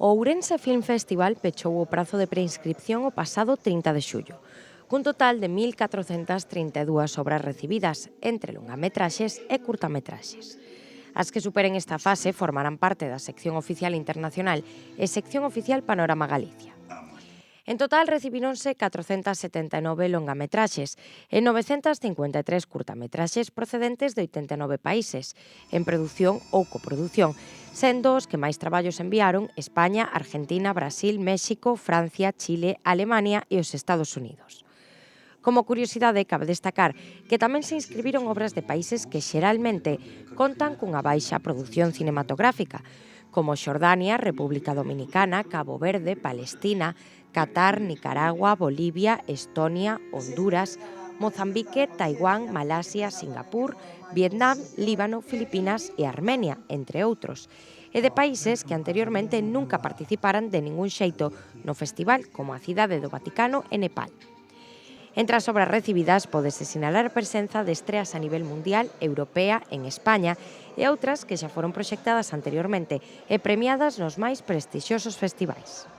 O Ourense Film Festival pechou o prazo de preinscripción o pasado 30 de xullo, cun total de 1.432 obras recibidas, entre longametraxes e curtametraxes. As que superen esta fase formarán parte da sección oficial internacional e sección oficial Panorama Galicia. En total recibíronse 479 longametraxes e 953 curtametraxes procedentes de 89 países, en produción ou coproducción, sendo os que máis traballos enviaron España, Argentina, Brasil, México, Francia, Chile, Alemania e os Estados Unidos. Como curiosidade, cabe destacar que tamén se inscribiron obras de países que xeralmente contan cunha baixa produción cinematográfica, como Xordania, República Dominicana, Cabo Verde, Palestina, Qatar, Nicaragua, Bolivia, Estonia, Honduras, Mozambique, Taiwán, Malasia, Singapur, Vietnam, Líbano, Filipinas e Armenia, entre outros, e de países que anteriormente nunca participaran de ningún xeito no festival, como a Cidade do Vaticano e Nepal. Entre as obras recibidas pódese sinalar a presenza de estreas a nivel mundial, europea, en España e outras que xa foron proxectadas anteriormente e premiadas nos máis prestixiosos festivais.